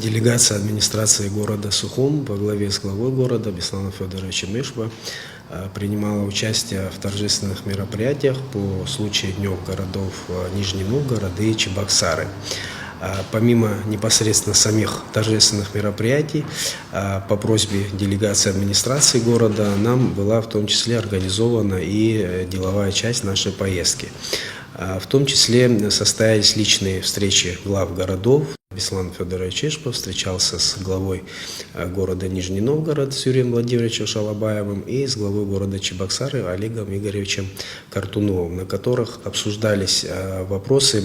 Делегация администрации города Сухум во главе с главой города Бесланом Федоровичем Ишба принимала участие в торжественных мероприятиях по случаю Дней городов Нижний Новгород и Чебоксары. Помимо непосредственно самих торжественных мероприятий, по просьбе делегации администрации города нам была в том числе организована и деловая часть нашей поездки. В том числе состоялись личные встречи глав городов. Беслан Федорович Ишба встречался с главой города Нижний Новгород с Юрием Владимировичем Шалабаевым и с главой города Чебоксары Олегом Игоревичем Картуновым, на которых обсуждались вопросы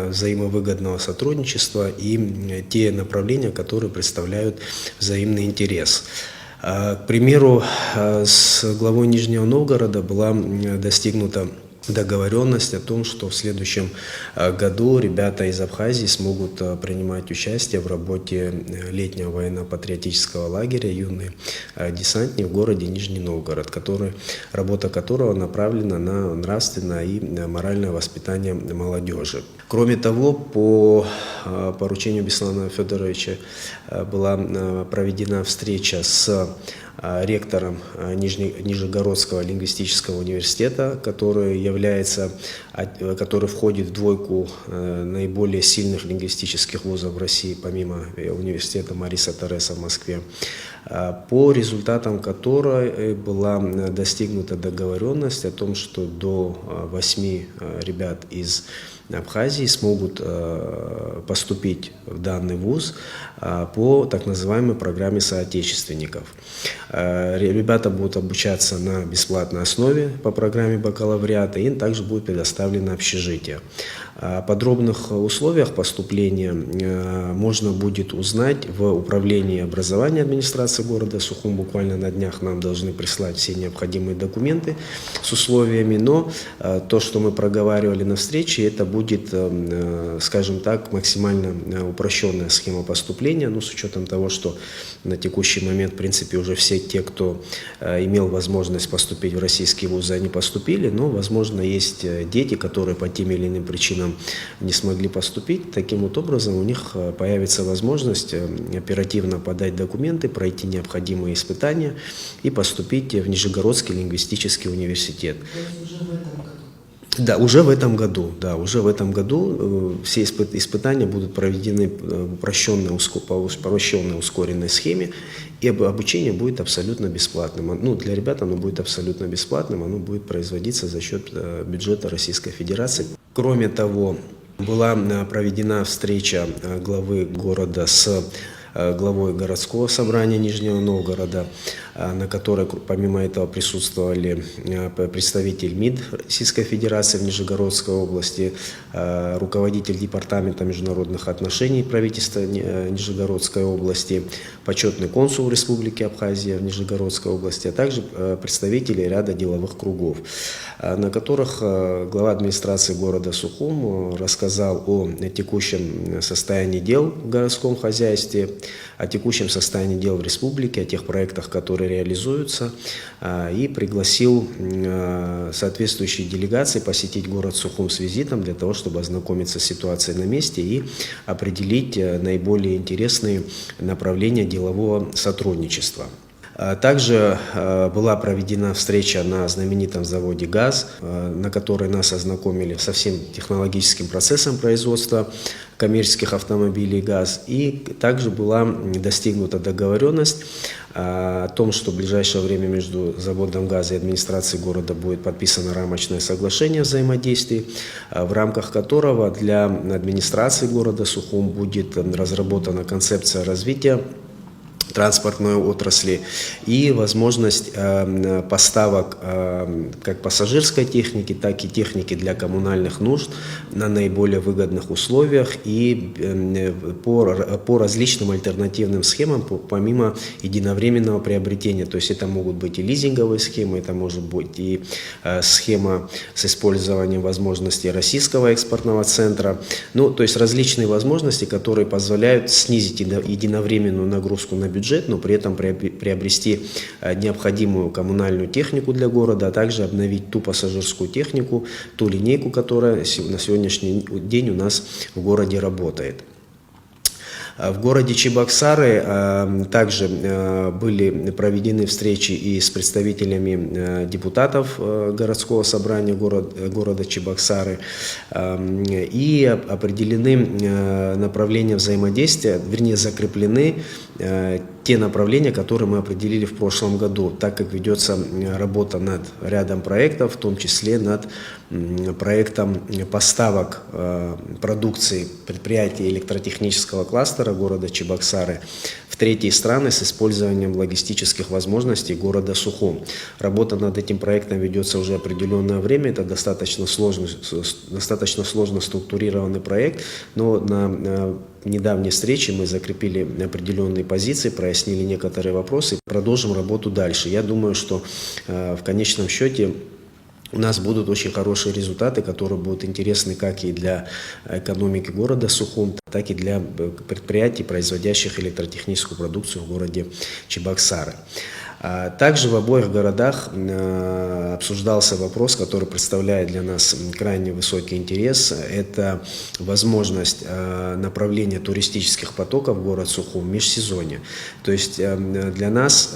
взаимовыгодного сотрудничества и те направления, которые представляют взаимный интерес. К примеру, с главой Нижнего Новгорода была достигнута договоренность о том, что в следующем году ребята из Абхазии смогут принимать участие в работе летнего военно-патриотического лагеря «Юный десантник» в городе Нижний Новгород, работа которого направлена на нравственное и моральное воспитание молодежи. Кроме того, по поручению Беслана Федоровича была проведена встреча с ректором Нижегородского лингвистического университета, который входит в двойку наиболее сильных лингвистических вузов в России, помимо университета Мариса Тереса в Москве, по результатам которой была достигнута договоренность о том, что до 8 ребят из Абхазии смогут поступить в данный вуз по так называемой программе соотечественников. Ребята будут обучаться на бесплатной основе по программе бакалавриата, и им также будет предоставлено общежитие. О подробных условиях поступления можно будет узнать в управлении образования администрации города Сухум. Буквально на днях нам должны прислать все необходимые документы с условиями, но то, что мы проговаривали на встрече, это будет, скажем так, максимально упрощенная схема поступления, с учетом того, что на текущий момент, в принципе, уже все те, кто имел возможность поступить в российские вузы, они поступили, но, возможно, есть дети, которые по тем или иным причинам не смогли поступить. Таким вот образом у них появится возможность оперативно подать документы, пройти необходимые испытания и поступить в Нижегородский лингвистический университет. Да, уже в этом году. Все испытания будут проведены по упрощенной, ускоренной схеме, и обучение будет абсолютно бесплатным. Для ребят оно будет абсолютно бесплатным, оно будет производиться за счет бюджета Российской Федерации. Кроме того, была проведена встреча главы города с главой городского собрания Нижнего Новгорода, на которой, помимо этого, присутствовали представитель МИД Российской Федерации в Нижегородской области, руководитель департамента международных отношений правительства Нижегородской области, почетный консул Республики Абхазия в Нижегородской области, а также представители ряда деловых кругов, на которых глава администрации города Сухум рассказал о текущем состоянии дел в городском хозяйстве, о текущем состоянии дел в республике, о тех проектах, которые реализуются, и пригласил соответствующие делегации посетить город Сухум с визитом для того, чтобы ознакомиться с ситуацией на месте и определить наиболее интересные направления делового сотрудничества. Также была проведена встреча на знаменитом заводе ГАЗ, на которой нас ознакомили со всем технологическим процессом производства коммерческих автомобилей ГАЗ. И также была достигнута договоренность о том, что в ближайшее время между заводом ГАЗа и администрацией города будет подписано рамочное соглашение о взаимодействии, в рамках которого для администрации города Сухум будет разработана концепция развития транспортной отрасли и возможность поставок как пассажирской техники, так и техники для коммунальных нужд на наиболее выгодных условиях и по различным альтернативным схемам, помимо единовременного приобретения. То есть это могут быть и лизинговые схемы, это может быть и схема с использованием возможностей российского экспортного центра. То есть различные возможности, которые позволяют снизить единовременную нагрузку на бюджет, но при этом приобрести необходимую коммунальную технику для города, а также обновить ту пассажирскую технику, ту линейку, которая на сегодняшний день у нас в городе работает. В городе Чебоксары также были проведены встречи и с представителями депутатов городского собрания города Чебоксары, и определены направления взаимодействия, вернее закреплены те направления, которые мы определили в прошлом году, так как ведется работа над рядом проектов, в том числе над проектом поставок продукции предприятий электротехнического кластера города Чебоксары в третьи страны с использованием логистических возможностей города Сухум. Работа над этим проектом ведется уже определенное время, это достаточно сложно структурированный проект, но на недавней встрече мы закрепили определенные позиции, прояснили некоторые вопросы, продолжим работу дальше. Я думаю, что в конечном счете у нас будут очень хорошие результаты, которые будут интересны как и для экономики города Сухум, так и для предприятий, производящих электротехническую продукцию в городе Чебоксары. Также в обоих городах обсуждался вопрос, который представляет для нас крайне высокий интерес. Это возможность направления туристических потоков в город Сухум в межсезонье. То есть для нас,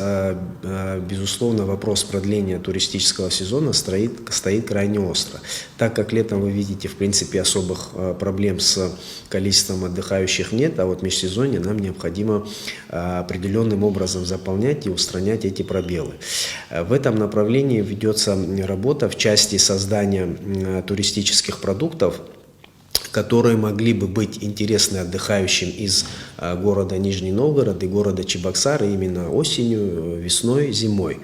безусловно, вопрос продления туристического сезона стоит крайне остро. Так как летом, вы видите, в принципе, особых проблем с количеством отдыхающих нет, а вот межсезонье нам необходимо определенным образом заполнять и устранять эти пробелы. В этом направлении ведется работа в части создания туристических продуктов, которые могли бы быть интересны отдыхающим из города Нижний Новгород и города Чебоксары именно осенью, весной, зимой.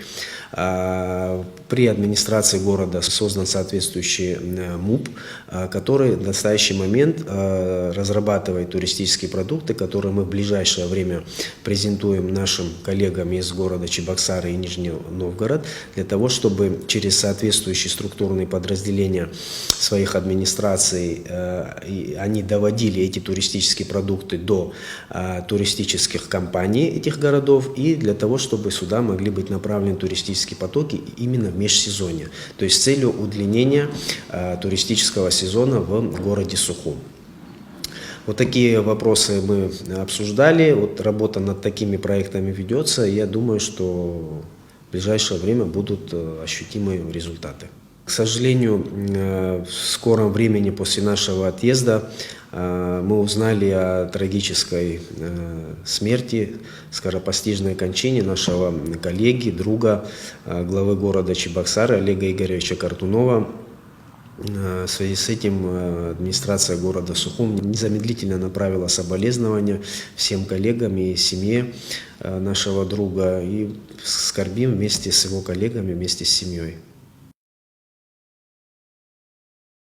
При администрации города создан соответствующий МУП, который в настоящий момент разрабатывает туристические продукты, которые мы в ближайшее время презентуем нашим коллегам из города Чебоксары и Нижний Новгород, для того, чтобы через соответствующие структурные подразделения своих администраций они доводили эти туристические продукты до туристических компаний этих городов, и для того, чтобы сюда могли быть направлены туристические потоки именно в межсезонье, то есть с целью удлинения туристического сезона в городе Сухум. Вот такие вопросы мы обсуждали, вот работа над такими проектами ведется, и я думаю, что в ближайшее время будут ощутимые результаты. К сожалению, в скором времени после нашего отъезда мы узнали о трагической смерти, скоропостижной кончине нашего коллеги, друга, главы города Чебоксары Олега Игоревича Картунова. В связи с этим администрация города Сухум незамедлительно направила соболезнования всем коллегам и семье нашего друга, и скорбим вместе с его коллегами, вместе с семьей.